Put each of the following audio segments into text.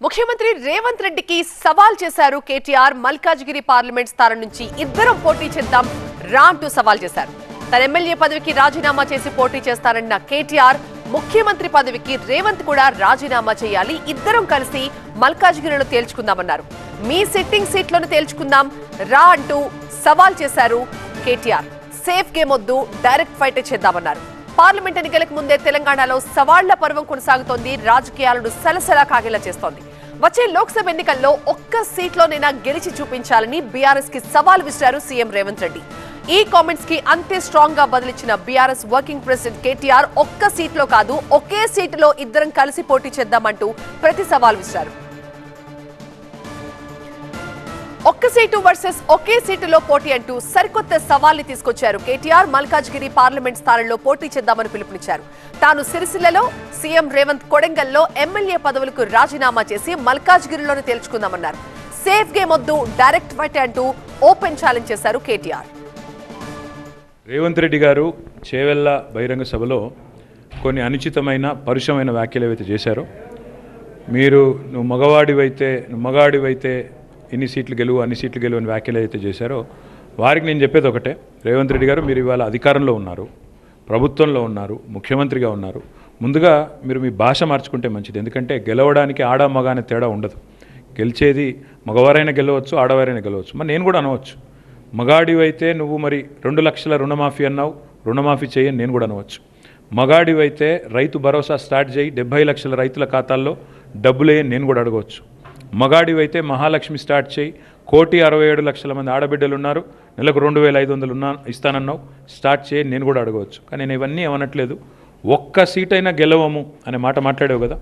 ముఖ్యమంత్రి రేవంత్ రెడ్డికి సవాల్ చేశారు కేటీఆర్. మల్కాజ్గిరి పార్లమెంట్ స్థానం నుంచి ఇద్దరం పోటీ చేద్దాం రా అంటూ సవాల్ చేశారు. తన ఎమ్మెల్యే పదవికి రాజీనామా చేసి పోటీ చేస్తారన్న కేటీఆర్ ముఖ్యమంత్రి పదవికి రేవంత్ కూడా రాజీనామా చేయాలి, ఇద్దరం కలిసి మల్కాజ్గిరిలో తేల్చుకుందామన్నారు. మీ సిట్టింగ్ సీట్లను తేల్చుకుందాం రా అంటూ సవాల్ చేశారు కేటీఆర్. సేఫ్ గేమ్ వద్దు, డైరెక్ట్ ఫైట్ చేద్దామన్నారు. పార్లమెంట్ ఎన్నికలకు ముందే తెలంగాణలో సవాళ్ల పర్వం కొనసాగుతోంది. రాజకీయాలను సలసలా కాగేలా చేస్తోంది. వచ్చే లోక్సభ ఎన్నికల్లో ఒక్క సీట్లోనైనా గెలిచి చూపించాలని బీఆర్ఎస్ కి సవాల్ విసిరారు సీఎం రేవంత్ రెడ్డి. ఈ కామెంట్స్ కి అంతే స్ట్రాంగ్ గా బదిలిచ్చిన బీఆర్ఎస్ వర్కింగ్ ప్రెసిడెంట్ కేటీఆర్ ఒక్క సీట్లో కాదు, ఒకే సీటులో ఇద్దరం కలిసి పోటీ చేద్దామంటూ ప్రతి సవాల్ విసిరారు. ఒక్క సీటు వర్సెస్ ఒకే సీటులో పోటీ అంటూ సరికొత్త సవాల్ని తీసుకొచ్చారు కేటీఆర్. మల్కాజ్గిరి పార్లమెంట్ స్థానంలో పోటీ చేద్దామని పిలుపునిచ్చారు. తాను సిరిసిల్లలో, సీఎం రేవంత్ కొడంగల్లో ఎమ్మెల్యే పదవులకు రాజీనామా చేసి మల్కాజ్గిరిలోనే తేల్చుకుందామన్నారు. సేఫ్ గేమ్ వద్దు, డైరెక్ట్ ఫైట్ అంటూ ఓపెన్ ఛాలెంజ్ చేశారు కేటీఆర్. రేవంత్ రెడ్డి గారు చేవెళ్ల బహిరంగ సభలో కొన్ని అనుచితమైన పరుషమైన వ్యాఖ్యలు ఏవైతే చేశారో, నువ్వు మగాడివైతే ఇన్ని సీట్లు గెలువు అన్ని సీట్లు గెలువు అని వ్యాఖ్యలు అయితే చేశారో వారికి నేను చెప్పేది ఒకటే. రేవంత్ రెడ్డి గారు, మీరు ఇవాళ అధికారంలో ఉన్నారు, ప్రభుత్వంలో ఉన్నారు, ముఖ్యమంత్రిగా ఉన్నారు. ముందుగా మీరు మీ భాష మార్చుకుంటే మంచిది. ఎందుకంటే గెలవడానికి ఆడ మగ అనే తేడా ఉండదు. గెలిచేది మగవారైనా గెలవచ్చు, ఆడవారైనా గెలవచ్చు. మరి నేను కూడా అనవచ్చు, మగాడివైతే నువ్వు మరి 2 లక్షల రుణమాఫీ అన్నావు, రుణమాఫీ చేయని నేను కూడా అనవచ్చు. మగాడివైతే రైతు భరోసా స్టార్ట్ చేయి, 70 లక్షల రైతుల ఖాతాల్లో డబ్బులేయని నేను కూడా అడగవచ్చు. మగాడివైతే మహాలక్ష్మి స్టార్ట్ చేయి, 1,67,00,000 మంది ఆడబిడ్డలు ఉన్నారు, నెలకు 2,500 ఇస్తానన్నావు, స్టార్ట్ చేయి నేను కూడా అడగవచ్చు. కానీ నేను ఇవన్నీ ఏమనట్లేదు. ఒక్క సీటైనా గెలవము అనే మాట మాట్లాడావు కదా.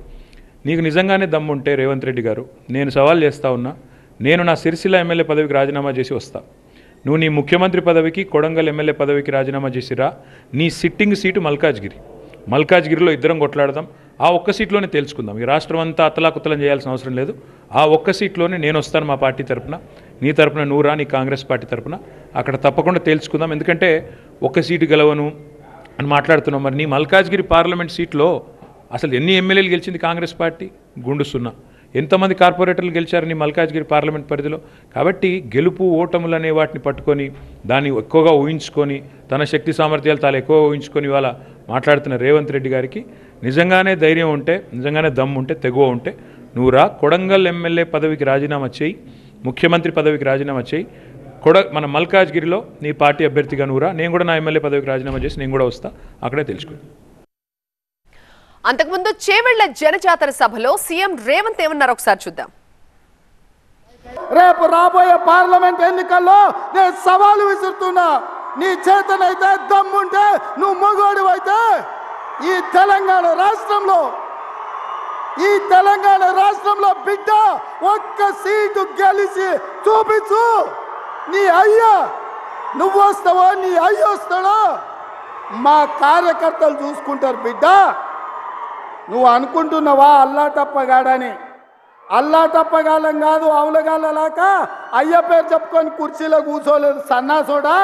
నీకు నిజంగానే దమ్ముంటే రేవంత్ రెడ్డి గారు, నేను సవాల్ చేస్తా ఉన్నా, నేను నా సిరిసిల్ల ఎమ్మెల్యే పదవికి రాజీనామా చేసి వస్తా. నువ్వు నీ ముఖ్యమంత్రి పదవికి, కొడంగల్ ఎమ్మెల్యే పదవికి రాజీనామా చేసిరా. నీ సిట్టింగ్ సీటు మల్కాజ్గిరిలో ఇద్దరం కొట్లాడదాం. ఆ ఒక్క సీట్లోనే తేల్చుకుందాం. ఈ రాష్ట్రం అంతా అతలాకుతలం చేయాల్సిన అవసరం లేదు. ఆ ఒక్క సీట్లోనే నేను వస్తాను మా పార్టీ తరపున, నీ తరపున నువ్వు రా, నీ కాంగ్రెస్ పార్టీ తరపున. అక్కడ తప్పకుండా తేల్చుకుందాం. ఎందుకంటే ఒక్క సీటు గెలవను అని మాట్లాడుతున్నాం. మరి నీ మల్కాజ్గిరి పార్లమెంట్ సీట్లో అసలు ఎన్ని ఎమ్మెల్యేలు గెలిచింది కాంగ్రెస్ పార్టీ? గుండు సున్నా. ఎంతమంది కార్పొరేటర్లు గెలిచారు నీ మల్కాజ్గిరి పార్లమెంట్ పరిధిలో? కాబట్టి గెలుపు ఓటములు అనే వాటిని పట్టుకొని దాన్ని ఎక్కువగా ఊహించుకొని, తన శక్తి సామర్థ్యాలు తాను ఎక్కువగా ఊహించుకొని ఇవాళ మాట్లాడుతున్న రేవంత్ రెడ్డి గారికి నిజంగానే ధైర్యం ఉంటే, నిజంగానే దమ్ము ఉంటే, తెగువ ఉంటే నువ్వు రా, కొడంగల్ ఎమ్మెల్యే పదవికి రాజీనామా చేయి, ముఖ్యమంత్రి పదవికి రాజీనామా చేయి, మన మల్కాజ్గిరిలో నీ పార్టీ అభ్యర్థిగా నువ్వు రా, నేను కూడా నా ఎమ్మెల్యే పదవికి రాజీనామా చేసి నేను కూడా వస్తా, అక్కడే తెలుసుకుంది. అంతకుముందు చేవెళ్ల జనజాతర సభలో సీఎం రేవంత్ ఏమన్నారు ఒకసారి చూద్దాం. రేపు రాబోయే పార్లమెంట్ ఎన్నికల్లో నేను సవాలు విసురుతున్నా. నీ చేతనైతే దమ్ముంటే, నువ్వు మగోడివైతే ఈ తెలంగాణ రాష్ట్రంలో బిడ్డ ఒక్క సీటు గెలిచి చూపించు. నీ అయ్యా నువ్వు వస్తావో, నీ అయ్య వస్తాడో మా కార్యకర్తలు చూసుకుంటారు. బిడ్డ నువ్వు అనుకుంటున్నావా అల్లా తప్పగాడని? అల్లా తప్పగాలం కాదు, అవులగాలలాక అయ్య పేరు చెప్పుకొని కుర్చీలో కూర్చోలేదు సన్నాసోడా.